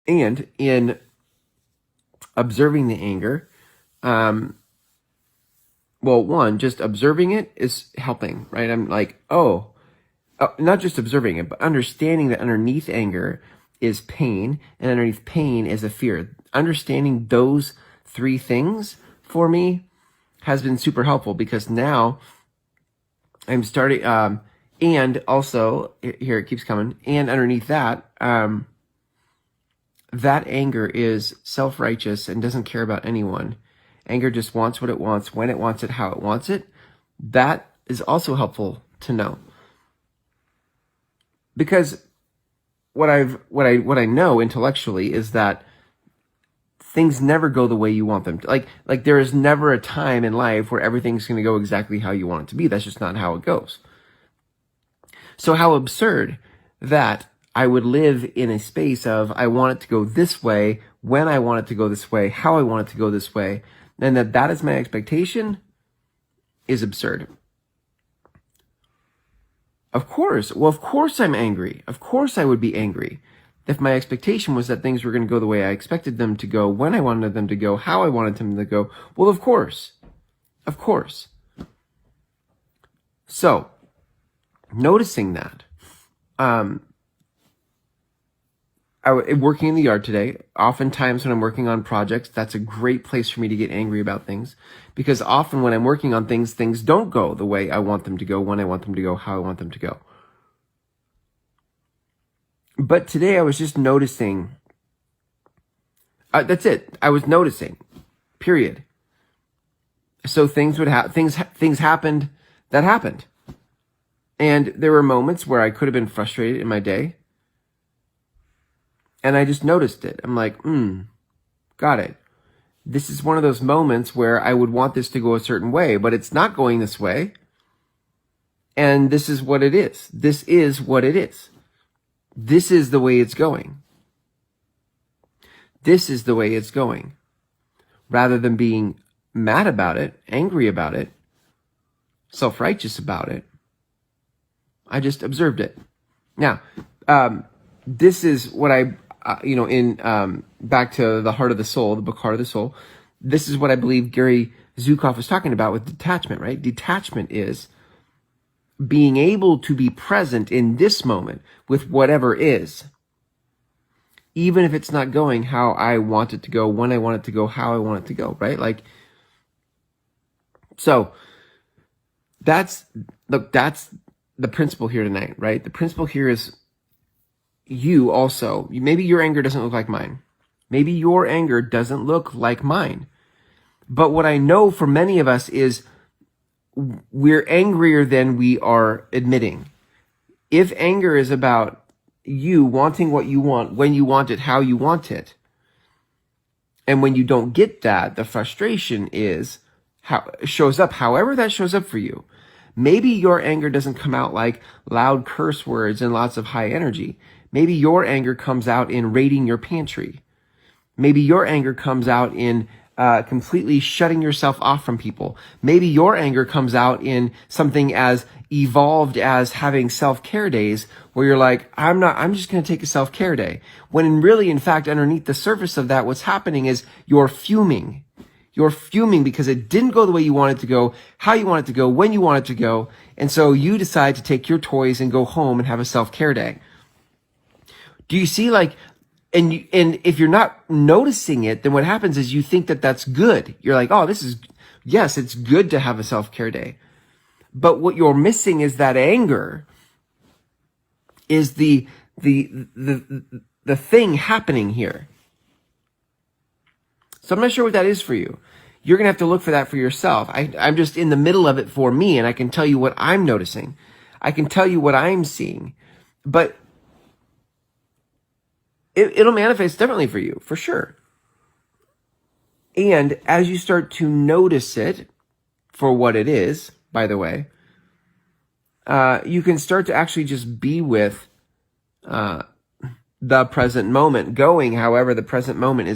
And in observing the anger, one, just observing it is helping, right? I'm like, not just observing it, but understanding that underneath anger is pain, and underneath pain is a fear. Understanding those three things for me has been super helpful, because now I'm starting, and also, here it keeps coming, and underneath that, that anger is self-righteous and doesn't care about anyone. Anger just wants what it wants, when it wants it, how it wants it. That is also helpful to know. Because what I know intellectually is that things never go the way you want them to. Like there is never a time in life where everything's going to go exactly how you want it to be. That's just not how it goes. So how absurd that I would live in a space of, I want it to go this way, when I want it to go this way, how I want it to go this way, and that is my expectation, is absurd. Of course I'm angry. Of course I would be angry if my expectation was that things were going to go the way I expected them to go, when I wanted them to go, how I wanted them to go. Well, of course. So, noticing that, working in the yard today, oftentimes when I'm working on projects, that's a great place for me to get angry about things, because often when I'm working on things, things don't go the way I want them to go, when I want them to go, how I want them to go. But today I was just noticing, that's it. I was noticing, period. So things would things happened that happened. And there were moments where I could have been frustrated in my day. And I just noticed it. I'm like, got it. This is one of those moments where I would want this to go a certain way, but it's not going this way. And this is what it is. This is what it is. This is the way it's going. This is the way it's going. Rather than being mad about it, angry about it, self-righteous about it, I just observed it. Now, this is what I, back to the Heart of the Soul, the book Heart of the Soul, this is what I believe Gary Zukav was talking about with detachment, right? Detachment is being able to be present in this moment with whatever is, even if it's not going how I want it to go, when I want it to go, how I want it to go, right? So that's the principle here tonight, right? The principle here is you also, maybe your anger doesn't look like mine. Maybe your anger doesn't look like mine. But what I know for many of us is we're angrier than we are admitting. If anger is about you wanting what you want, when you want it, how you want it, and when you don't get that, the frustration shows up however that shows up for you. Maybe your anger doesn't come out like loud curse words and lots of high energy. Maybe your anger comes out in raiding your pantry. Maybe your anger comes out in completely shutting yourself off from people. Maybe your anger comes out in something as evolved as having self-care days where you're like, I'm just going to take a self-care day. When really, in fact, underneath the surface of that, what's happening is you're fuming. You're fuming because it didn't go the way you want it to go, how you want it to go, when you want it to go. And so you decide to take your toys and go home and have a self-care day. Do you see, and if you're not noticing it, then what happens is you think that that's good. You're like, oh, yes, it's good to have a self-care day. But what you're missing is that anger is the thing happening here. So I'm not sure what that is for you. You're going to have to look for that for yourself. I'm just in the middle of it for me, and I can tell you what I'm noticing. I can tell you what I'm seeing. But it'll manifest differently for you, for sure. And as you start to notice it for what it is, by the way, you can start to actually just be with the present moment, going however the present moment is.